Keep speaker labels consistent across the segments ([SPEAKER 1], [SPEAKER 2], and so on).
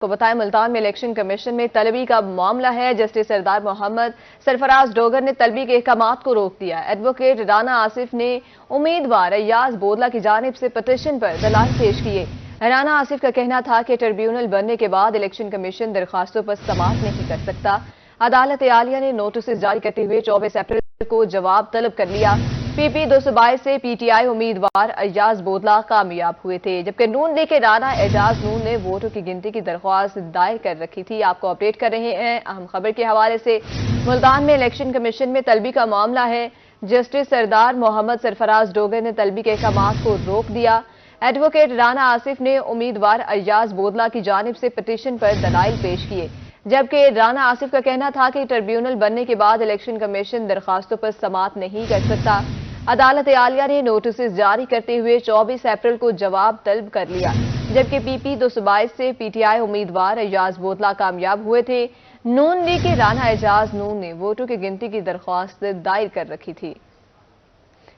[SPEAKER 1] کو بتائیں ملتان میں الیکشن کمیشن میں طلبی کا معاملہ ہے۔ جسٹس سردار محمد سرفراز ڈوگر نے طلبی کے احکامات کو روک دیا۔ ایڈوکیٹ رانا آصف نے امیدوار ایاز بودلہ کی جانب سے پٹیشن پر دلائل پیش کیے۔ رانا آصف کا کہنا تھا کہ ٹریبیونل بننے کے بعد الیکشن کمیشن درخواستوں پر سماعت نہیں کر سکتا۔ عدالت عالیہ نے نوٹسز جاری کرتے ہوئے 24 اپریل کو جواب طلب کر لیا۔ پی پی 222 سے پی ٹی آئی امیدوار ایاز بودلہ کامیاب ہوئے تھے، جبکہ نون لیگ کے رانا اعجاز نون نے ووٹوں کی گنتی کی درخواست دائر کر رکھی تھی۔ آپ کو اپڈیٹ کر رہے ہیں اہم خبر کے حوالے سے۔ ملتان میں الیکشن کمیشن میں طلبی کا معاملہ ہے۔ جسٹس سردار محمد سرفراز ڈوگر نے طلبی کے احکامات کو روک دیا۔ ایڈوکیٹ رانا آصف نے امیدوار ایاز بودلہ کی جانب سے پٹیشن پر دلائل پیش کیے، جبکہ رانا آصف کا کہنا تھا کہ ٹریبیونل بننے کے بعد الیکشن کمیشن درخواستوں پر سماعت نہیں کر سکتا۔ عدالت عالیہ نے نوٹسز جاری کرتے ہوئے 24 اپریل کو جواب طلب کر لیا، جبکہ پی پی 222 سے پی ٹی آئی امیدوار ایاز بودلہ کامیاب ہوئے تھے۔ نون لیگ کے رانا اعجاز نون نے ووٹوں کی گنتی کی درخواست دائر کر رکھی تھی۔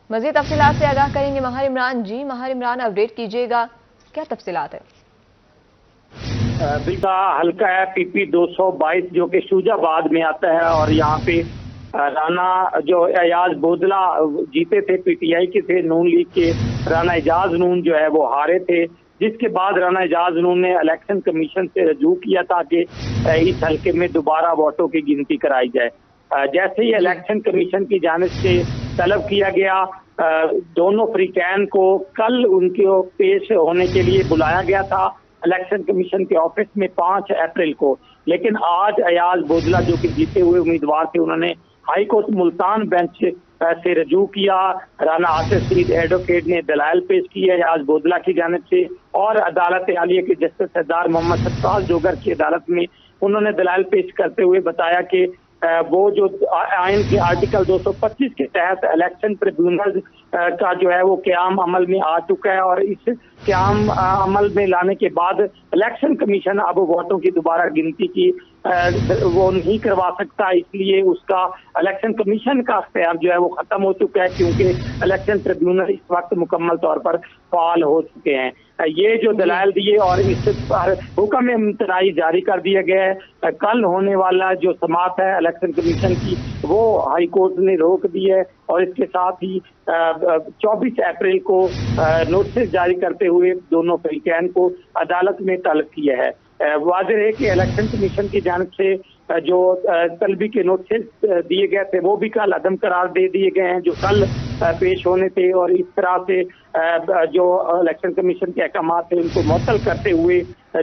[SPEAKER 1] مزید تفصیلات سے آگاہ کریں گے ماہر عمران۔ جی ماہر عمران، اپڈیٹ کیجیے گا، کیا تفصیلات ہیں؟
[SPEAKER 2] بالکل حلقہ ہے پی پی 222 جو کہ شوجہ آباد میں آتا ہے، اور یہاں پہ رانا جو ایاز بودلہ جیتے تھے پی ٹی آئی کے تھے، نون لیگ کے رانا اعجاز نون جو ہے وہ ہارے تھے، جس کے بعد رانا اعجاز نون نے الیکشن کمیشن سے رجوع کیا تھا کہ اس حلقے میں دوبارہ ووٹوں کی گنتی کرائی جائے۔ جیسے ہی الیکشن کمیشن کی جانب سے طلب کیا گیا، دونوں فریقین کو کل ان کو پیش ہونے کے لیے بلایا گیا تھا الیکشن کمیشن کے آفس میں 5 اپریل کو، لیکن آج ایاز بودلہ جو کہ جیتے ہوئے امیدوار تھے، انہوں نے ہائی کورٹ ملتان بینچ سے رجوع کیا۔ رانا آصف سعید ایڈوکیٹ نے دلائل پیش کیے ایاز بودلہ کی جانب سے، اور عدالت عالیہ کے جسٹس سردار محمد سرفراز ڈوگر کی عدالت میں انہوں نے دلائل پیش کرتے ہوئے بتایا کہ وہ جو آئین کے آرٹیکل 225 کے تحت الیکشن ٹریبیونل کا جو ہے وہ قیام عمل میں آ چکا ہے، اور اس قیام عمل میں لانے کے بعد الیکشن کمیشن اب ووٹوں کی دوبارہ گنتی کی وہ نہیں کروا سکتا، اس لیے اس کا الیکشن کمیشن کا اختیار جو ہے وہ ختم ہو چکا ہے، کیونکہ الیکشن ٹریبیونل اس وقت مکمل طور پر فعال ہو چکے ہیں۔ یہ جو دلائل دیے اور اس پر حکم امتناعی جاری کر دیا گیا ہے، کل ہونے والا جو سماعت ہے الیکشن کمیشن کی وہ ہائی کورٹ نے روک دی ہے، اور اس کے ساتھ ہی 24 اپریل کو نوٹس جاری کرتے ہوئے دونوں فریقین کو عدالت میں طلب کیا ہے۔ واضح ہے کہ الیکشن کمیشن کی جانب سے جو طلبی کے نوٹس دیے گئے تھے وہ بھی کل عدم قرار دے دیے گئے ہیں، جو کل پیش ہونے تھے، اور اس طرح سے جو الیکشن کمیشن کے احکامات تھے ان کو معطل کرتے ہوئے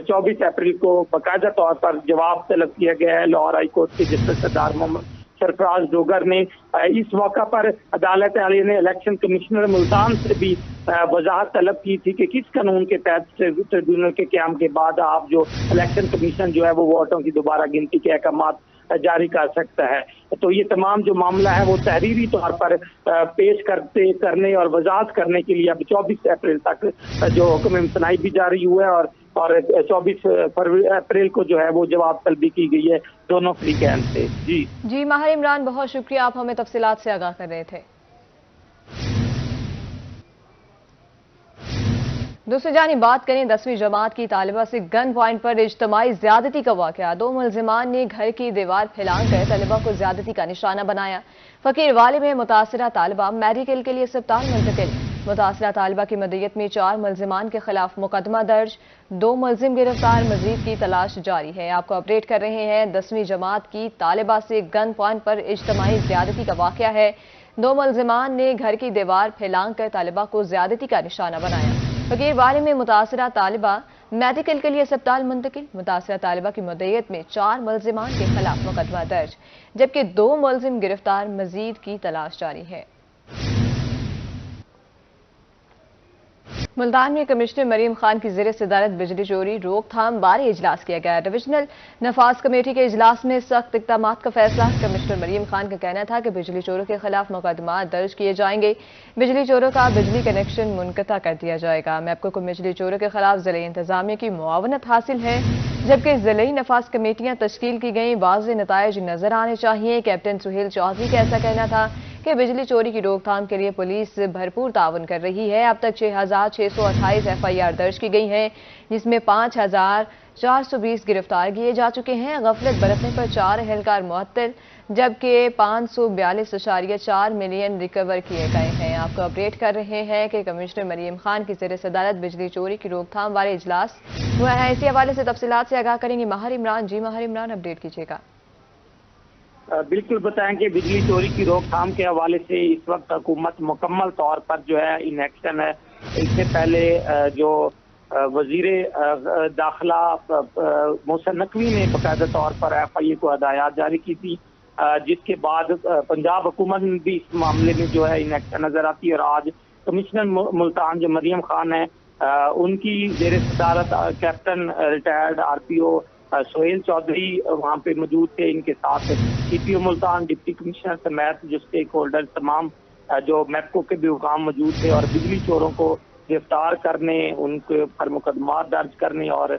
[SPEAKER 2] 24 اپریل کو باقاعدہ طور پر جواب طلب کیا گیا ہے لاہور ہائی کورٹ کے جسٹس سردار محمد سرفراز ڈوگر نے۔ اس موقع پر عدالت عالیہ نے الیکشن کمشنر ملتان سے بھی وضاحت طلب کی تھی کہ کس قانون کے تحت ٹریبیونل کے قیام کے بعد آپ جو الیکشن کمیشن جو ہے وہ ووٹوں کی دوبارہ گنتی کے احکامات جاری کر سکتا ہے۔ تو یہ تمام جو معاملہ ہے وہ تحریری طور پر پیش کرنے اور وضاحت کرنے کے لیے اب 24 اپریل تک جو حکم امتناعی بھی جاری ہوا ہے، اور 24 اپریل کو جو ہے وہ جواب طلبی کی گئی ہے دونوں فریقین سے۔ جی
[SPEAKER 1] ماہر عمران، بہت شکریہ، آپ ہمیں تفصیلات سے آگاہ کر رہے تھے۔ دوسری جانب بات کریں 10ویں جماعت کی طالبہ سے گن پوائنٹ پر اجتماعی زیادتی کا واقعہ۔ 2 ملزمان نے گھر کی دیوار پھیلان کر طالبہ کو زیادتی کا نشانہ بنایا۔ فقیر والی میں متاثرہ طالبہ میڈیکل کے لیے اسپتال منتقل۔ متاثرہ طالبہ کی مدعیت میں 4 ملزمان کے خلاف مقدمہ درج، 2 ملزم گرفتار، مزید کی تلاش جاری ہے۔ آپ کو اپڈیٹ کر رہے ہیں 10ویں جماعت کی طالبہ سے گن پوائنٹ پر اجتماعی زیادتی کا واقعہ ہے۔ 2 ملزمان نے گھر کی دیوار پھیلان کر طالبہ کو زیادتی کا نشانہ بنایا۔ فقیر والی میں متاثرہ طالبہ میڈیکل کے لیے اسپتال منتقل۔ متاثرہ طالبہ کی مدعیت میں 4 ملزمان کے خلاف مقدمہ درج، جبکہ 2 ملزم گرفتار، مزید کی تلاش جاری ہے۔ ملتان میں کمشنر مریم خان کی زیر صدارت بجلی چوری روک تھام باری اجلاس کیا گیا۔ ڈویژنل نفاذ کمیٹی کے اجلاس میں سخت اقدامات کا فیصلہ۔ کمشنر مریم خان کا کہنا تھا کہ بجلی چوروں کے خلاف مقدمات درج کیے جائیں گے، بجلی چوروں کا بجلی کنیکشن منقطع کر دیا جائے گا۔ میپکو کو بجلی چوروں کے خلاف ضلعی انتظامیہ کی معاونت حاصل ہے، جبکہ ضلعی نفاذ کمیٹیاں تشکیل کی گئیں، واضح نتائج نظر آنے چاہیے۔ کیپٹن سہیل چودھری کا ایسا کہنا تھا۔ کہ بجلی چوری کی روک تھام کے لیے پولیس بھرپور تعاون کر رہی ہے۔ اب تک 6,628 FIR درج کی گئی ہیں، جس میں 5,420 گرفتار کیے جا چکے ہیں۔ غفلت برتنے پر 4 اہلکار معطل، جبکہ 542.4 ملین ریکور کیے گئے ہیں۔ آپ کو اپڈیٹ کر رہے ہیں کہ کمشنر مریم خان کی زیر صدارت بجلی چوری کی روک تھام والے اجلاس ہوا ہے۔ اسی حوالے سے تفصیلات سے آگاہ کریں گے ماہر عمران۔ جی ماہر عمران، اپڈیٹ کیجیے گا۔
[SPEAKER 2] بالکل بتائیں کہ بجلی چوری کی روک تھام کے حوالے سے اس وقت حکومت مکمل طور پر جو ہے ان ایکشن ہے۔ اس سے پہلے جو وزیر داخلہ محسن نقوی نے باقاعدہ طور پر FIA کو ہدایات جاری کی تھی، جس کے بعد پنجاب حکومت بھی اس معاملے میں جو ہے ان ایکشن نظر آتی ہے، اور آج کمشنر ملتان جو مریم خان ہے ان کی زیر صدارت captain retired RPO Sohail Chaudhry وہاں پہ موجود تھے۔ ان کے ساتھ CPO ملتان، ڈپٹی کمشنر سمیت جو اسٹیک ہولڈر تمام جو میپکو کے بھی حکام موجود تھے، اور بجلی چوروں کو گرفتار کرنے، ان کے پر مقدمات درج کرنے اور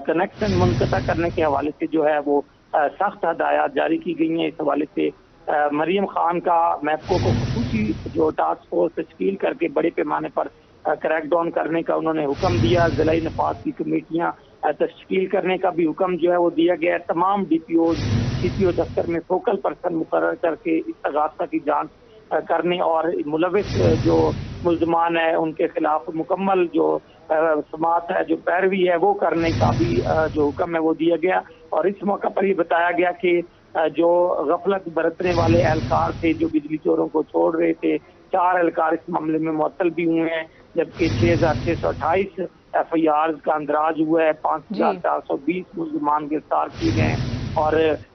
[SPEAKER 2] کنیکشن منقطع کرنے کے حوالے سے جو ہے وہ سخت ہدایات جاری کی گئی ہیں۔ اس حوالے سے مریم خان کا میپکو کو خصوصی جو ٹاسک فورس تشکیل کر کے بڑے پیمانے پر کریک ڈاؤن کرنے کا انہوں نے حکم دیا۔ ضلعی نفاذ کی کمیٹیاں تشکیل کرنے کا بھی حکم جو ہے وہ دیا گیا ہے۔ تمام DPOs CPO دفتر میں فوکل پرسن مقرر کر کے استغاثہ کی جانچ کرنے اور ملوث جو ملزمان ہیں ان کے خلاف مکمل جو سماعت ہے، جو پیروی ہے وہ کرنے کا بھی جو حکم ہے وہ دیا گیا۔ اور اس موقع پر یہ بتایا گیا کہ جو غفلت برتنے والے اہلکار تھے جو بجلی چوروں کو چھوڑ رہے تھے، 4 اہلکار اس معاملے میں معطل بھی ہوئے ہیں، جبکہ 6,628 FIR کا اندراج ہوا ہے، 5,420 ملزمان گرفتار کیے گئے ہیں، اور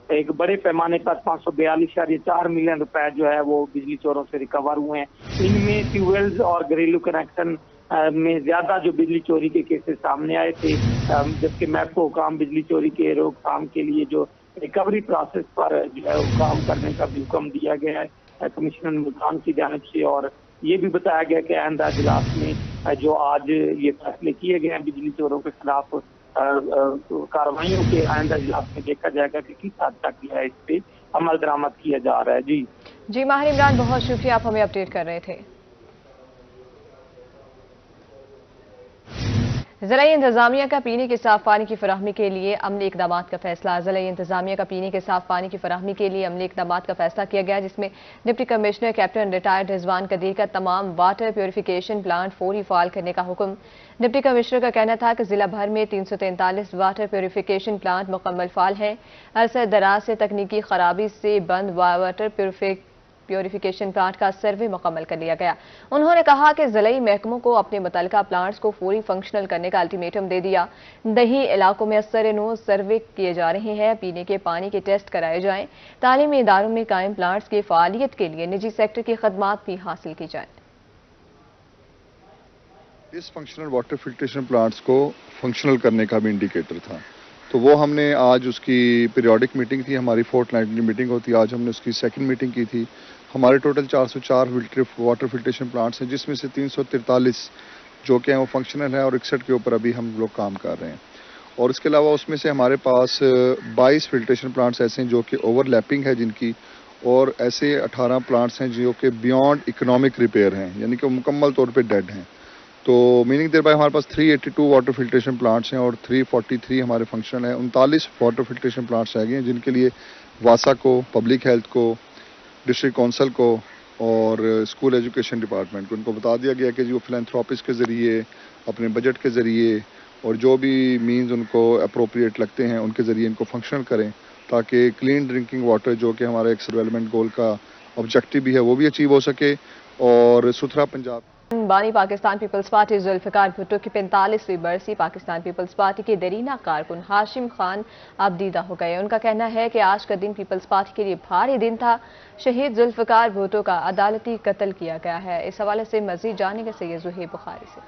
[SPEAKER 2] ایک بڑے پیمانے پر 542.4 ملین روپے جو ہے وہ بجلی چوروں سے ریکور ہوئے ہیں۔ ان میں ٹیوبویلز اور گھریلو کنیکشن میں زیادہ جو بجلی چوری کے کیسز سامنے آئے تھے، جبکہ میپکو حکام بجلی چوری کے روک تھام کے لیے جو ریکوری پروسیس پر جو ہے وہ کام کرنے کا بھی حکم دیا گیا ہے کمشنر ملتان کی جانب سے۔ اور یہ بھی بتایا گیا کہ آئندہ اجلاس میں جو آج یہ فیصلے کیے گئے ہیں بجلی چوروں کے خلاف کارروائیوں کے، آئندہ اجلاس میں دیکھا جائے گا کہ کس حد تک جو ہے اس پہ عمل درآمد کیا جا رہا ہے۔
[SPEAKER 1] جی ماہر عمران، بہت شکریہ، آپ ہمیں اپڈیٹ کر رہے تھے۔ ضلعی انتظامیہ کا پینے کے صاف پانی کی فراہمی کے لیے عملی اقدامات کا فیصلہ۔ ضلعی انتظامیہ کا پینے کے صاف پانی کی فراہمی کے لیے عملی اقدامات کا فیصلہ کیا گیا، جس میں ڈپٹی کمشنر کیپٹن ریٹائرڈ رضوان قدیر کا تمام واٹر پیوریفیکیشن پلانٹ فوری فعال کرنے کا حکم۔ ڈپٹی کمشنر کا کہنا تھا کہ ضلع بھر میں 343 واٹر پیوریفیکیشن پلانٹ مکمل فعال ہیں۔ عرصہ دراز سے تکنیکی خرابی سے بند واٹر پیوریفیکیشن پلانٹ کا سروے مکمل کر لیا گیا۔ انہوں نے کہا کہ ضلعی محکموں کو اپنے متعلقہ پلانٹس کو فوری فنکشنل کرنے کا الٹیمیٹم دے دیا۔ دیہی علاقوں میں اثر نو سروے کیے جا رہے ہیں، پینے کے پانی کے ٹیسٹ کرائے جائیں، تعلیمی اداروں میں قائم پلانٹس کی فعالیت کے لیے نجی سیکٹر کی خدمات بھی حاصل کی جائیں۔
[SPEAKER 3] اس فنکشنل واٹر فلٹریشن پلانٹس کو فنکشنل کرنے کا بھی انڈیکیٹر تھا، تو وہ ہم نے آج اس کی پیریوڈک میٹنگ تھی، ہماری فورتھ نائٹلی میٹنگ ہوتی ہے، آج ہم نے اس کی سیکنڈ میٹنگ کی تھی۔ ہمارے ٹوٹل 404 واٹر فلٹریشن پلانٹس ہیں، جس میں سے 343 جو کہ ہیں وہ فنکشنل ہیں، اور 61 کے اوپر ابھی ہم لوگ کام کر رہے ہیں۔ اور اس کے علاوہ اس میں سے ہمارے پاس 22 فلٹریشن پلانٹس ایسے ہیں جو کہ اوور لیپنگ ہے جن کی، اور ایسے 18 پلانٹس ہیں جو کہ بیونڈ اکنامک ریپیئر ہیں، یعنی کہ وہ مکمل طور پہ ڈیڈ ہیں۔ تو میننگ دیر بائی ہمارے پاس 382 واٹر فلٹریشن پلانٹس ہیں اور 343 ہمارے فنکشنل ہیں۔ 39 واٹر فلٹریشن پلانٹس رہ گئے ہیں جن کے لیے واسا کو، پبلک ہیلتھ کو، ڈسٹرکٹ کونسل کو اور اسکول ایجوکیشن ڈپارٹمنٹ کو ان کو بتا دیا گیا کہ جو فلینتھراپس کے ذریعے، اپنے بجٹ کے ذریعے اور جو بھی مینز ان کو اپروپریٹ لگتے ہیں ان کے ذریعے ان کو فنکشنل کریں، تاکہ کلین ڈرنکنگ واٹر جو کہ ہمارا ایک ڈیولپمنٹ گول کا آبجیکٹو بھی ہے وہ بھی اچیو ہو سکے، اور ستھرا پنجاب۔
[SPEAKER 1] بانی پاکستان پیپلز پارٹی ذوالفقار بھٹو کی 45ویں برسی پاکستان پیپلز پارٹی کے دیرینہ کارکن ہاشم خان اب دیدہ ہو گئے۔ ان کا کہنا ہے کہ آج کا دن پیپلز پارٹی کے لیے بھاری دن تھا۔ شہید ذوالفقار بھٹو کا عدالتی قتل کیا گیا ہے۔ اس حوالے سے مزید جانیں گے سید زہیر بخاری سے۔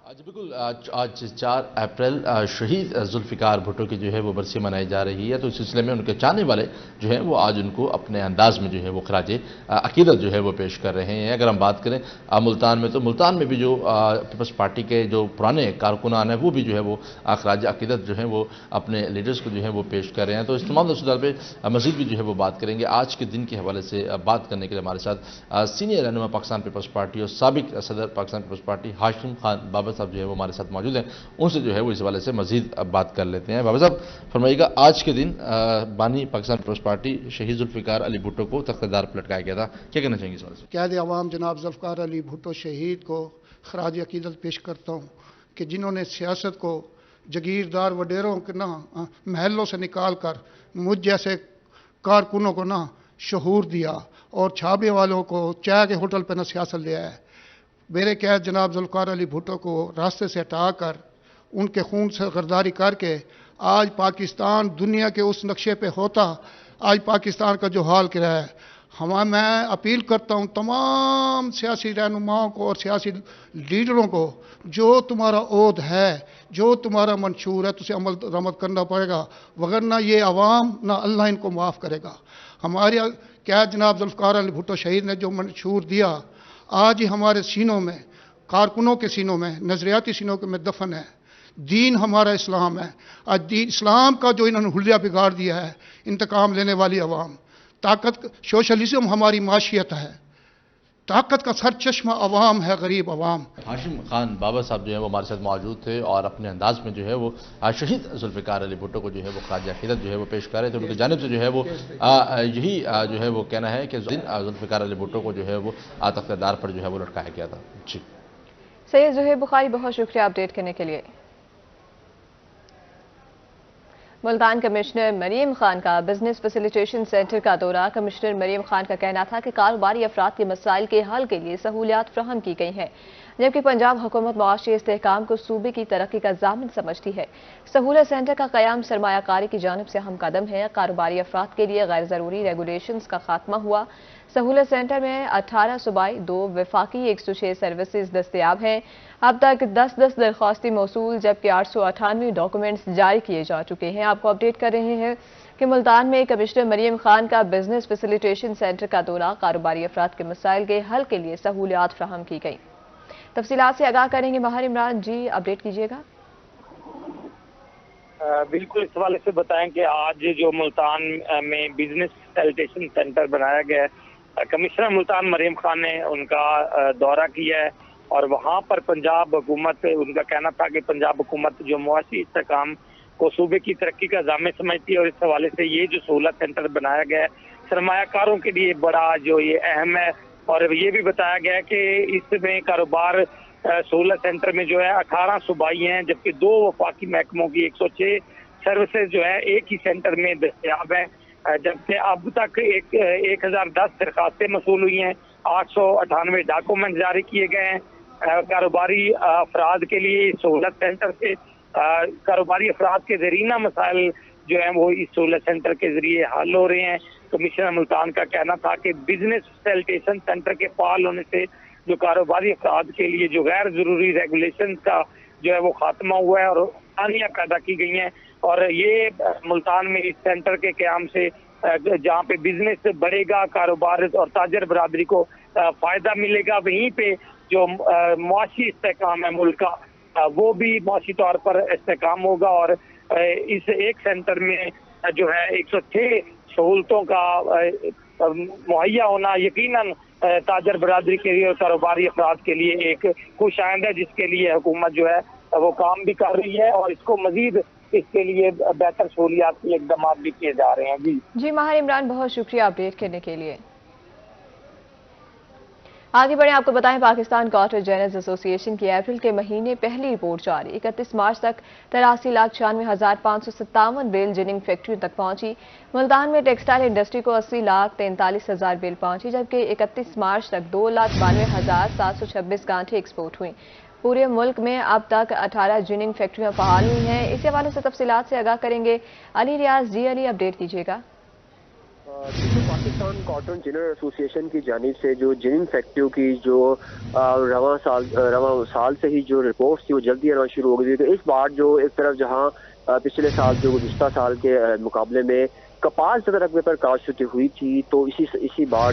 [SPEAKER 4] آج بالکل آج 4 اپریل شہید ذوالفقار بھٹو کی جو ہے وہ برسی منائی جا رہی ہے، تو اس سلسلے میں ان کے چاہنے والے جو ہیں وہ آج ان کو اپنے انداز میں جو ہے وہ خراج عقیدت جو ہے وہ پیش کر رہے ہیں۔ اگر ہم بات کریں ملتان میں، تو ملتان میں بھی جو پیپلز پارٹی کے جو پرانے کارکنان ہیں وہ بھی جو ہے وہ خراج عقیدت جو ہیں وہ اپنے لیڈرز کو جو ہے وہ پیش کر رہے ہیں۔ تو اس تمام صورت پہ مزید بھی جو ہے وہ بات کریں گے۔ آج کے دن کے حوالے سے بات کرنے کے لیے ہمارے ساتھ سینئر رہنما پاکستان پیپلز پارٹی اور سابق صدر پاکستان پیپلز پارٹی ہاشم خان بابا صاحب جو ہے وہ ہمارے ساتھ موجود ہیں، ان سے جو ہے وہ اس حوالے سے مزید بات کر لیتے ہیں۔ بابا صاحب فرمائیے گا، آج کے دن بانی پاکستان پیپلز پارٹی شہید ذوالفقار علی بھٹو کو تخت دار پر لٹکایا گیا تھا، کیا کہنا چاہیں گے اس حوالے سے؟
[SPEAKER 5] قائد عوام جناب ذوالفقار علی بھٹو شہید کو خراج عقیدت پیش کرتا ہوں کہ جنہوں نے سیاست کو جگیردار وڈیروں کے نہ محلوں سے نکال کر مجھ جیسے کارکنوں کو نہ شعور دیا اور چھابے والوں کو چائے کے ہوٹل پہ نہ سیاست لے آیا ہے۔ میرے قید جناب ذوالفقار علی بھٹو کو راستے سے ہٹا کر ان کے خون سے غداری کر کے آج پاکستان دنیا کے اس نقشے پہ ہوتا، آج پاکستان کا جو حال کرا ہے، میں اپیل کرتا ہوں تمام سیاسی رہنماؤں کو اور سیاسی لیڈروں کو، جو تمہارا عہد ہے، جو تمہارا منشور ہے، تسے عمل درآمد کرنا پڑے گا، وگرنہ یہ عوام نہ اللہ ان کو معاف کرے گا۔ ہمارے کیا جناب ذوالفقار علی بھٹو شہید نے جو منشور دیا، آج ہی ہمارے سینوں میں، کارکنوں کے سینوں میں، نظریاتی سینوں میں دفن ہے۔ دین ہمارا اسلام ہے۔ آج دین اسلام کا جو انہوں نے حلیہ بگاڑ دیا ہے، انتقام لینے والی عوام، طاقت سوشلزم ہماری معاشیت ہے، طاقت کا سر چشمہ عوام ہے، غریب عوام۔
[SPEAKER 4] ہاشم خان بابا صاحب جو ہے وہ ہمارے ساتھ موجود تھے اور اپنے انداز میں جو ہے وہ شہید ذوالفقار علی بھٹو کو جو ہے وہ خراج عقیدت جو ہے وہ پیش کر رہے تھے۔ ان کی جانب سے جو ہے وہ یہی جو ہے وہ کہنا ہے کہ ذوالفقار علی بھٹو کو جو ہے وہ تخت دار پر جو ہے وہ لٹکایا گیا تھا۔ جی
[SPEAKER 1] سید زہیر بخاری، بہت شکریہ اپڈیٹ کرنے کے لیے۔ ملتان کمشنر مریم خان کا بزنس فیسیلیٹیشن سینٹر کا دورہ۔ کمشنر مریم خان کا کہنا تھا کہ کاروباری افراد کے مسائل کے حل کے لیے سہولیات فراہم کی گئی ہیں، جبکہ پنجاب حکومت معاشی استحکام کو صوبے کی ترقی کا ضامن سمجھتی ہے۔ سہولت سینٹر کا قیام سرمایہ کاری کی جانب سے اہم قدم ہے۔ کاروباری افراد کے لیے غیر ضروری ریگولیشنز کا خاتمہ ہوا۔ سہولت سینٹر میں 18 صوبائی، 2 وفاقی 106 سروسز دستیاب ہیں۔ اب تک 10 درخواستیں موصول، جبکہ 898 ڈاکومنٹس جاری کیے جا چکے ہیں۔ آپ کو اپڈیٹ کر رہے ہیں کہ ملتان میں کمشنر مریم خان کا بزنس فیسیلیٹیشن سینٹر کا دورہ۔ کاروباری افراد کے مسائل کے حل کے لیے سہولیات فراہم کی گئی۔ تفصیلات سے آگاہ کریں گے ماہر عمران جی، اپڈیٹ کیجیے گا۔
[SPEAKER 2] بالکل، اس حوالے سے بتائیں کہ آج جو ملتان میں بزنس فیسیلیٹیشن سینٹر بنایا گیا ہے، کمشنر ملتان مریم خان نے ان کا دورہ کیا ہے اور وہاں پر پنجاب حکومت، ان کا کہنا تھا کہ پنجاب حکومت جو معاشی استحکام کو صوبے کی ترقی کا ضامن سمجھتی ہے، اور اس حوالے سے یہ جو سہولت سینٹر بنایا گیا ہے سرمایہ کاروں کے لیے بڑا جو یہ اہم ہے۔ اور یہ بھی بتایا گیا ہے کہ اس میں کاروبار سہولت سینٹر میں جو ہے 18 صوبائی ہیں، جبکہ 2 وفاقی محکموں کی 106 سروسز جو ہے ایک ہی سینٹر میں دستیاب ہیں، جبکہ اب تک 1010 درخواستیں موصول ہوئی ہیں، 898 ڈاکومنٹ جاری کیے گئے ہیں۔ کاروباری افراد کے لیے سہولت سینٹر سے کاروباری افراد کے زیرینہ مسائل جو ہیں وہ اس سہولت سینٹر کے ذریعے حل ہو رہے ہیں۔ کمشنر ملتان کا کہنا تھا کہ بزنس فیسیلیٹیشن سینٹر کے فعال ہونے سے جو کاروباری افراد کے لیے جو غیر ضروری ریگولیشن کا جو ہے وہ خاتمہ ہوا ہے اور آسانیاں پیدا کی گئی ہیں، اور یہ ملتان میں اس سینٹر کے قیام سے جہاں پہ بزنس بڑھے گا، کاروبار اور تاجر برادری کو فائدہ ملے گا، وہیں پہ جو معاشی استحکام ہے ملک کا وہ بھی معاشی طور پر استحکام ہوگا۔ اور اس ایک سینٹر میں جو ہے 106 سہولتوں کا مہیا ہونا یقیناً تاجر برادری کے لیے اور کاروباری افراد کے لیے ایک خوش آئند ہے، جس کے لیے حکومت جو ہے وہ کام بھی کر رہی ہے اور اس کو مزید اس کے لیے بہتر سہولیات کے اقدامات بھی کیے جا رہے ہیں۔ جی
[SPEAKER 1] ماہر عمران، بہت شکریہ اپڈیٹ کرنے کے لیے۔ آگے بڑھیں، آپ کو بتائیں پاکستان کاٹر جینرز ایسوسی ایشن کی اپریل کے مہینے پہلی رپورٹ جاری۔ 31 مارچ تک 83,96,557 بیل جننگ فیکٹریوں تک پہنچی۔ ملتان میں ٹیکسٹائل انڈسٹری کو 80,43,000 بیل پہنچی، جبکہ 31 مارچ تک 2,92,726 گانٹھیں ایکسپورٹ ہوئیں۔ پورے ملک میں اب تک 18 جننگ فیکٹریاں فعال ہوئی ہیں۔ اسی حوالے سے تفصیلات سے آگاہ کریں گے علی ریاض۔ جی علی، اپڈیٹ کیجیے گا۔
[SPEAKER 6] پاکستان کاٹن جنر ایسوسی ایشن کی جانب سے جو جننگ فیکٹریوں کی جو رواں سال سے ہی جو رپورٹس تھی وہ جلدی آنا شروع ہو گئی تھی، تو اس بار جو ایک طرف جہاں پچھلے سال جو گزشتہ سال کے مقابلے میں کپاس زیادہ رقبے پر کاشت ہوئی تھی، تو اسی بار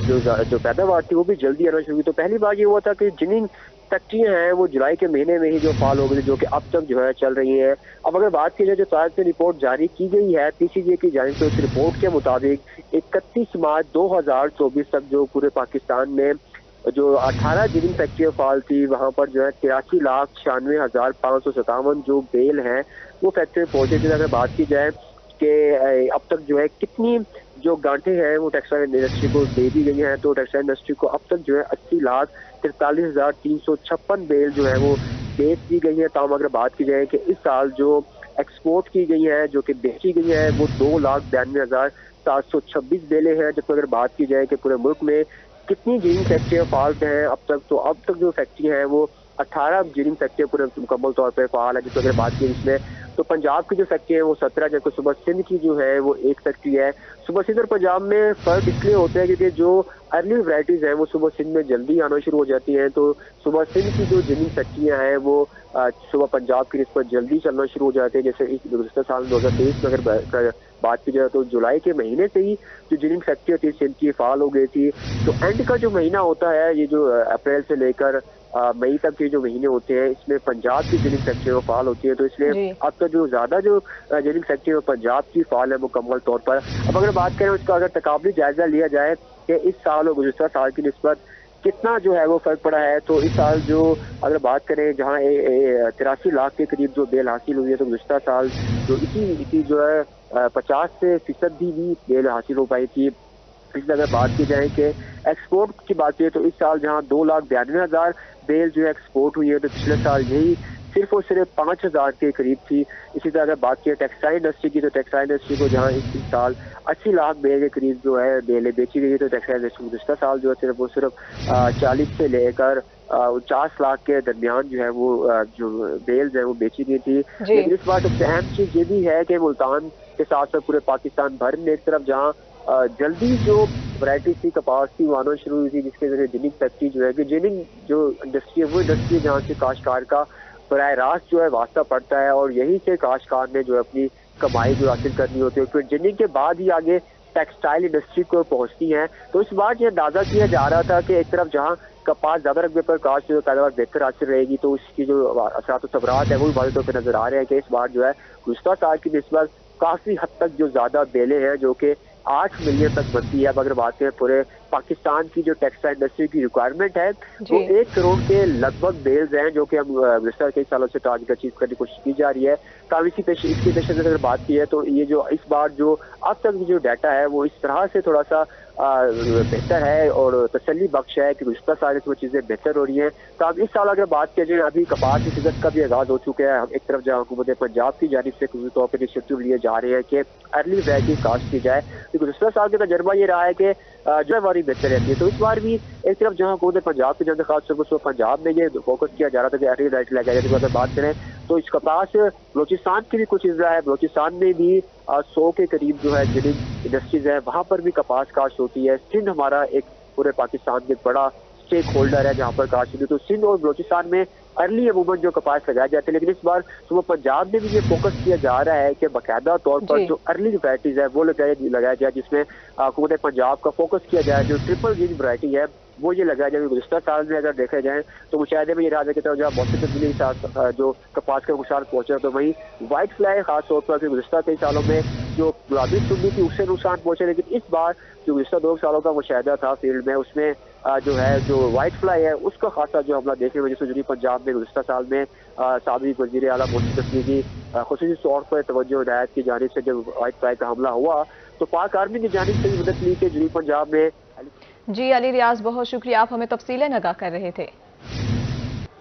[SPEAKER 6] جو پیداوار تھی وہ بھی جلدی آنا شروع ہوئی. تو پہلی بار یہ ہوا تھا کہ جننگ فیکٹریاں ہیں وہ جولائی کے مہینے میں ہی جو فعال ہو گئی، جو کہ اب تک جو ہے چل رہی ہیں. اب اگر بات کی جائے جو تاریخ سے رپورٹ جاری کی گئی ہے پی سی جی کی جانب سے، اس رپورٹ کے مطابق 31 مارچ 2024 تک جو پورے پاکستان میں جو 18 جننگ فیکٹریاں فعال تھی، وہاں پر جو ہے 83,96,557 جو بیل ہیں وہ فیکٹری پہنچے تھے. اگر بات کی جائے کہ اب تک جو ہے کتنی جو گانٹیں ہیں وہ ٹیکسٹائل انڈسٹری کو دے دی گئی ہیں، تو ٹیکسٹائل انڈسٹری کو اب تک جو ہے 80,43,356 بیل جو ہے وہ بیچ دی گئی ہے. تاہم اگر بات کی جائے کہ اس سال جو ایکسپورٹ کی گئی ہے جو کہ بیچی گئی ہے وہ 2,92,726 بیلیں ہیں. جب اگر بات کی جائے کہ پورے ملک میں کتنی جننگ فیکٹریاں فعال ہیں اب تک جو فیکٹری ہیں وہ 18 جننگ فیکٹریاں پورے مکمل طور پہ فعال ہے. جس اگر بات کی اس میں تو پنجاب کی جو فیکٹری ہے وہ 17، جبکہ صوبہ سندھ کی جو ہے وہ ایک فیکٹری ہے. صوبہ سندھ اور پنجاب میں فرق اس لیے ہوتا ہے کیونکہ جو ارلی ورائٹیز ہیں وہ صوبہ سندھ میں جلدی آنا شروع ہو جاتی ہیں، تو صوبہ سندھ کی جو جننگ فیکٹریاں ہیں وہ صوبہ پنجاب کی نسبت جلدی چلنا شروع ہو جاتے ہیں. جیسے گزشتہ سال 2023 میں اگر بات کی جائے تو جولائی کے مہینے سے ہی جو جننگ فیکٹری تھی سندھ کی فعال ہو گئی تھی. تو اینڈ کا جو مہینہ ہوتا ہے یہ جو اپریل سے لے کر مئی تک کے جو مہینے ہوتے ہیں اس میں پنجاب کی جننگ فیکٹری فعال ہوتی ہے، تو اس لیے اب تک جو زیادہ جو جننگ فیکٹری پنجاب کی فعال ہے مکمل طور پر. اب اگر بات کریں اس کا اگر تقابلی جائزہ لیا جائے کہ اس سال اور گزشتہ سال کی نسبت کتنا جو ہے وہ فرق پڑا ہے، تو اس سال جو اگر بات کریں جہاں 83 لاکھ کے قریب جو بیل حاصل ہوئی ہے، تو گزشتہ سال جو اسی جو ہے 50% بھی بیل حاصل ہو پائی تھی. اس میں اگر بات کی جائے کہ ایکسپورٹ کی بات کی تو اس سال جہاں 2,92,000 بیل جو ہے ایکسپورٹ ہوئی ہے، تو پچھلے سال یہی صرف اور صرف 5,000 کے قریب تھی. اسی طرح اگر بات کی ٹیکسٹائل انڈسٹری کی تو ٹیکسٹائل انڈسٹری کو جہاں اس سال 80 لاکھ بیل کے قریب جو ہے بیلیں بیچی گئی ہے، تو ٹیکسٹائل انڈسٹری گزشتہ سال جو ہے صرف 40 سے لے کر 50 لاکھ کے درمیان جو ہے وہ جو بیلز ہیں وہ بیچی گئی تھی. لیکن اس بار سب سے اہم چیز یہ بھی ہے کہ ملتان کے ساتھ ساتھ پورے پاکستان بھر میں ایک طرف جہاں جلدی جو ورائٹی تھی کپاس کی وہ آنا شروع ہوئی تھی، جس کے ذریعے جننگ فیکٹری جو ہے کہ جننگ جو انڈسٹری ہے وہ انڈسٹری جہاں سے کاشتکار کا براہ راست جو ہے واسطہ پڑتا ہے اور یہی سے کاشتکار نے جو اپنی کمائی جو حاصل کرنی ہوتی ہے، پھر جننگ کے بعد ہی آگے ٹیکسٹائل انڈسٹری کو پہنچتی ہیں. تو اس بار یہ اندازہ کیا جا رہا تھا کہ ایک طرف جہاں کپاس زیادہ رقبے پر کاشت جو پیداوار بہتر حاصل رہے گی تو اس کی جو اثرات و ثمرات ہیں وہ بھی واضح طور پہ نظر آ رہے ہیں کہ اس بار جو ہے گزشتہ سال کی نسبت کافی حد تک جو زیادہ بیلیں ہیں جو کہ 8 ملین تک بنتی ہے. اب اگر بات کریں پورے پاکستان کی جو ٹیکسٹائل انڈسٹری کی ریکوائرمنٹ ہے وہ 1 کروڑ کے لگ بھگ بیلز ہیں جو کہ ہم گزشتہ کئی سالوں سے ٹارگٹ اچیو کرنے کی کوشش کی جا رہی ہے. تاہم اس کی پیش نظر اگر بات کی ہے تو یہ جو اس بار جو اب تک جو ڈیٹا ہے وہ اس طرح سے تھوڑا سا بہتر ہے اور تسلی بخش ہے کہ گزشتہ سال اس میں چیزیں بہتر ہو رہی ہیں. تو اب اس سال اگر بات کی جائے ابھی کپاس کی سیزن کا بھی آغاز ہو چکا ہے. ایک طرف جہاں حکومت پنجاب کی جانب سے خصوصی طور پر انیشیٹو لیے جا رہے ہیں کہ ارلی ورائٹی کاشت کی جائے. گزشتہ سال کا تجربہ یہ رہا ہے کہ جو ہے بہتر رہتی ہے. تو اس بار بھی ایک طرف جہاں حکومت پنجاب کی جانب خاص طور پر پنجاب میں یہ فوکس کیا جا رہا تھا کہ ارلی ورائٹی لگائی جائے. اگر بات کریں تو اس کپاس بلوچستان کی بھی کچھ اضلاع ہے، بلوچستان میں بھی 100 کے قریب جو ہے جننگ انڈسٹریز ہے وہاں پر بھی کپاس کاشت ہوتی ہے. سندھ ہمارا ایک پورے پاکستان کے بڑا اسٹیک ہولڈر ہے جہاں پر کاشت ہوتی ہے. تو سندھ اور بلوچستان میں ارلی عموماً جو کپاس لگائے جاتے ہیں، لیکن اس بار صوبہ پنجاب میں بھی یہ فوکس کیا جا رہا ہے کہ باقاعدہ طور پر جو ارلی ورائٹیز ہے وہ لگایا جائے، جس میں حکومت پنجاب کا فوکس کیا جائے. جو ٹرپل گرین ورائٹی ہے وہ یہ لگایا جائے. گزشتہ سال میں اگر دیکھا جائے تو مشاہدے میں یہ رہا کہ جہاں موسم تبدیلی کے ساتھ جو کپاس کا نقصان پہنچا تو وہیں وائٹ فلائی خاص طور پر گزشتہ کئی سالوں میں جو گلابی سنی تھی اس سے نقصان پہنچا. لیکن اس بار جو گزشتہ 2 سالوں کا مشاہدہ تھا فیلڈ میں اس میں جو ہے جو وائٹ فلائی ہے اس کا خاصا جو حملہ دیکھنے میں جس جنوبی پنجاب میں گزشتہ سال میں سابق وزیر اعلیٰ محسن تسلی کی خصوصی طور پر توجہ ہدایت کی جانب سے جب وائٹ فلائی کا حملہ ہوا تو پاک آرمی کی جانب سے بھی مدد لی کہ جنوبی پنجاب میں.
[SPEAKER 1] جی علی ریاض بہت شکریہ، آپ ہمیں تفصیلیں آگاہ کر رہے تھے.